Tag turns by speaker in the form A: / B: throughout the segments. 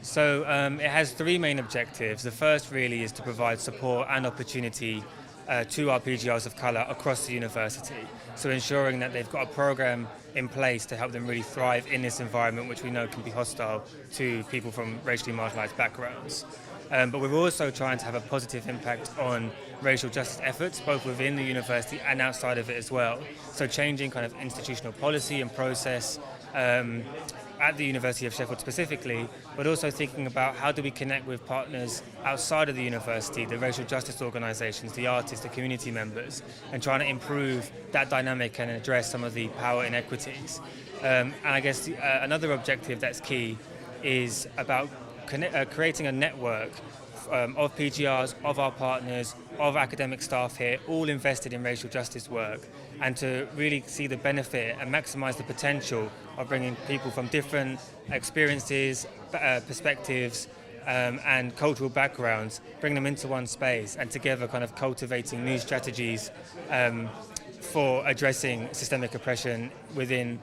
A: So it has three main objectives. The first really is to provide support and opportunity to our PGRs of colour across the university. So ensuring that they've got a programme in place to help them really thrive in this environment, which we know can be hostile to people from racially marginalised backgrounds. But we're also trying to have a positive impact on racial justice efforts, both within the university and outside of it as well. So changing kind of institutional policy and process at the University of Sheffield specifically, but also thinking about how do we connect with partners outside of the university, the racial justice organisations, the artists, the community members, and trying to improve that dynamic and address some of the power inequities. And I guess another objective that's key is about creating a network of PGRs, of our partners, of academic staff here, all invested in racial justice work, and to really see the benefit and maximise the potential of bringing people from different experiences, perspectives, and cultural backgrounds, bring them into one space, and together kind of cultivating new strategies for addressing systemic oppression within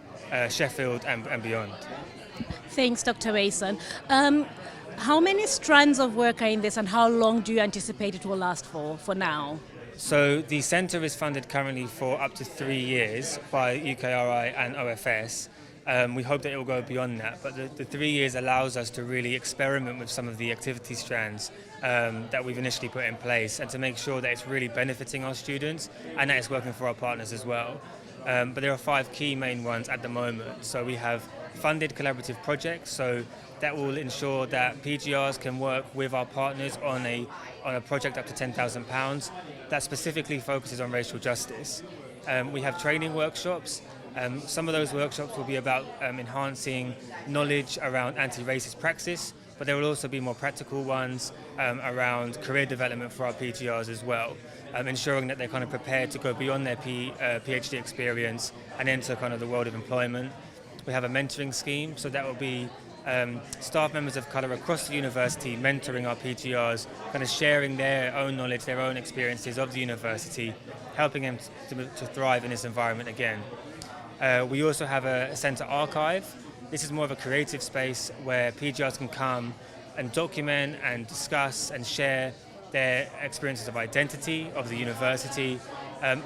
A: Sheffield and beyond.
B: Thanks, Dr. Mason. How many strands of work are in this, and how long do you anticipate it will last for now?
A: So the centre is funded currently for up to 3 years by UKRI and OFS. We hope that it will go beyond that, but the 3 years allows us to really experiment with some of the activity strands that we've initially put in place, and to make sure that it's really benefiting our students and that it's working for our partners as well. But there are 5 key main ones at the moment. So we have funded collaborative projects, so that will ensure that PGRs can work with our partners on a project up to £10,000 that specifically focuses on racial justice. We have training workshops. Some of those workshops will be about enhancing knowledge around anti-racist praxis, but there will also be more practical ones around career development for our PGRs as well, ensuring that they're kind of prepared to go beyond their PhD experience and enter kind of the world of employment. We have a mentoring scheme, so that will be staff members of colour across the university mentoring our PGRs, kind of sharing their own knowledge, their own experiences of the university, helping them to thrive in this environment again. We also have a centre archive. This is more of a creative space where PGRs can come and document and discuss and share their experiences of identity, of the university,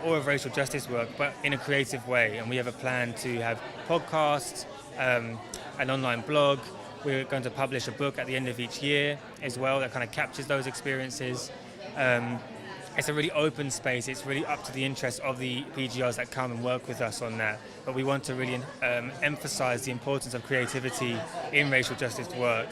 A: or of racial justice work, but in a creative way. And we have a plan to have podcasts, an online blog. We're going to publish a book at the end of each year as well that kind of captures those experiences. It's a really open space. It's really up to the interest of the PGRs that come and work with us on that. But we want to really emphasise the importance of creativity in racial justice work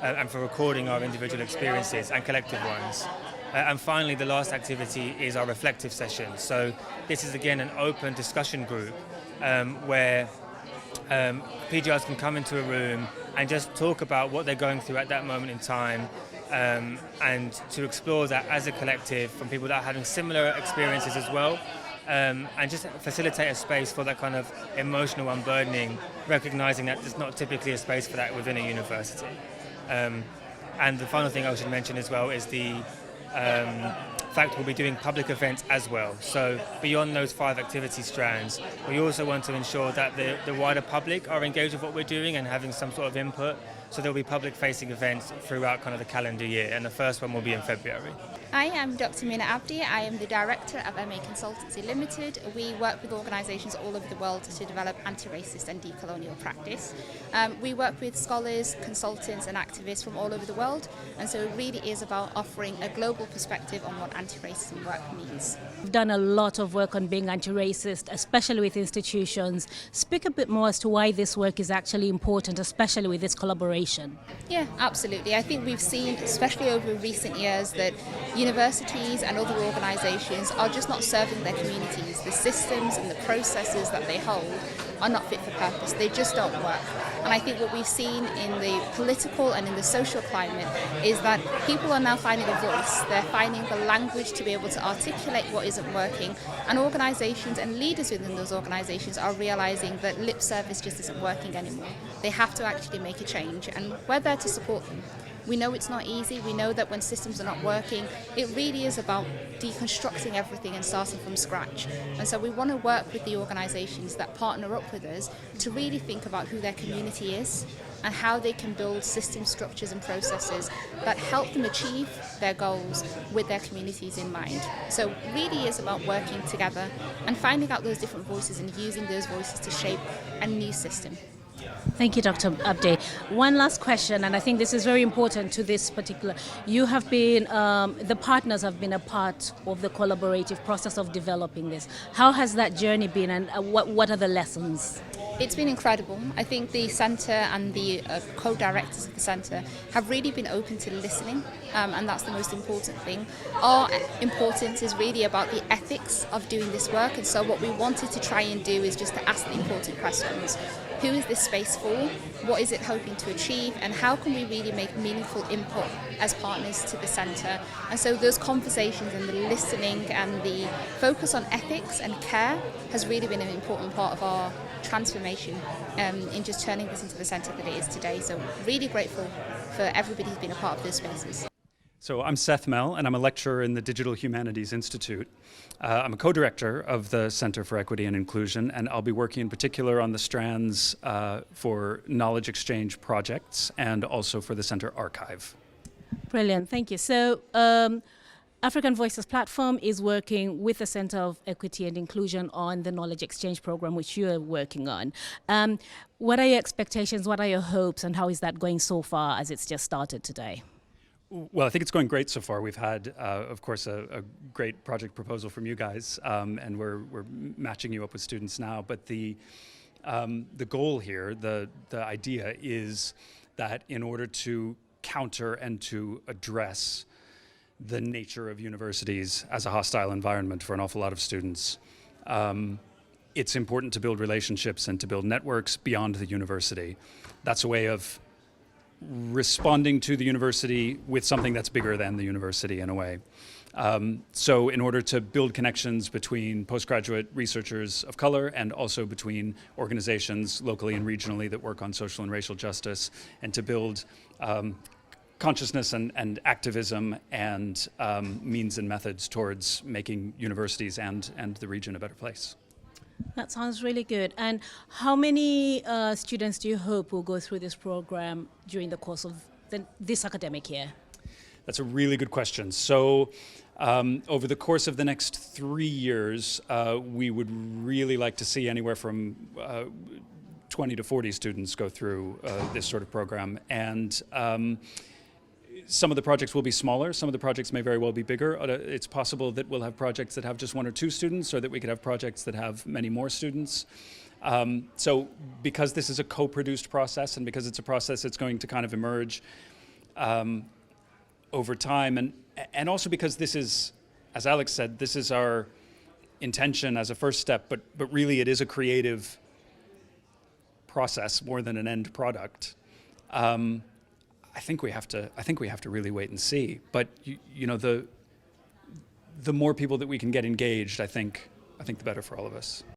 A: and for recording our individual experiences and collective ones. And finally, the last activity is our reflective session. So this is again an open discussion group where PGRs can come into a room and just talk about what they're going through at that moment in time, and to explore that as a collective from people that are having similar experiences as well, and just facilitate a space for that kind of emotional unburdening, recognising that there's not typically a space for that within a university. And the final thing I should mention as well is the fact we'll be doing public events as well. So beyond those 5 activity strands, we also want to ensure that the wider public are engaged with what we're doing and having some sort of input. So there'll be public-facing events throughout kind of the calendar year, and the first one will be in February.
C: I am Dr. Munda Abdi. I am the director of MA Consultancy Limited. We work with organisations all over the world to develop anti-racist and decolonial practice. We work with scholars, consultants and activists from all over the world, and so it really is about offering a global perspective on what anti-racism work means.
B: We've done a lot of work on being anti-racist, especially with institutions. Speak a bit more as to why this work is actually important, especially with this collaboration.
C: Yeah, absolutely. I think we've seen, especially over recent years, that universities and other organisations are just not serving their communities. The systems and the processes that they hold are not fit for purpose. They just don't work. And I think what we've seen in the political and in the social climate is that people are now finding a voice. They're finding the language to be able to articulate what isn't working. And organisations and leaders within those organisations are realising that lip service just isn't working anymore. They have to actually make a change, and we're there to support them. We know it's not easy. We know that when systems are not working, it really is about deconstructing everything and starting from scratch. And so we want to work with the organisations that partner up with us to really think about who their community is and how they can build system structures and processes that help them achieve their goals with their communities in mind. So really is about working together and finding out those different voices and using those voices to shape a new system.
B: Thank you, Dr. Abdi. One last question, and I think this is very important to this particular. You have been, the partners have been a part of the collaborative process of developing this. How has that journey been, and what are the lessons?
C: It's been incredible. I think the centre and the co-directors of the centre have really been open to listening, and that's the most important thing. Our importance is really about the ethics of doing this work, and so what we wanted to try and do is just to ask the important questions. Who is this space for? What is it hoping to achieve? And how can we really make meaningful input as partners to the centre? And so those conversations and the listening and the focus on ethics and care has really been an important part of our transformation in just turning this into the centre that it is today. So really grateful for everybody who's been a part of those spaces.
D: So I'm Seth Mehl, and I'm a lecturer in the Digital Humanities Institute. I'm a co-director of the Center for Equity and Inclusion, and I'll be working in particular on the strands for knowledge exchange projects and also for the Center Archive.
B: Brilliant, thank you. So African Voices Platform is working with the Center of Equity and Inclusion on the knowledge exchange program, which you are working on. What are your expectations, what are your hopes, and how is that going so far as it's just started today?
D: Well, I think it's going great so far. We've had, of course, a great project proposal from you guys, and we're matching you up with students now. But the goal here, the idea is that in order to counter and to address the nature of universities as a hostile environment for an awful lot of students, it's important to build relationships and to build networks beyond the university. That's a way of responding to the university with something that's bigger than the university in a way. So in order to build connections between postgraduate researchers of color and also between organizations locally and regionally that work on social and racial justice, and to build consciousness and activism and means and methods towards making universities and the region a better place.
B: That sounds really good. And how many students do you hope will go through this program during the course of this academic year?
D: That's a really good question. So over the course of the next 3 years, we would really like to see anywhere from 20 to 40 students go through this sort of program. And some of the projects will be smaller, some of the projects may very well be bigger. It's possible that we'll have projects that have just 1 or 2 students, or that we could have projects that have many more students. So because this is a co-produced process, and because it's a process that's going to kind of emerge over time, and also because this is, as Alex said, this is our intention as a first step, but really it is a creative process more than an end product. I think we have to really wait and see. But you know, the more people that we can get engaged, I think the better for all of us.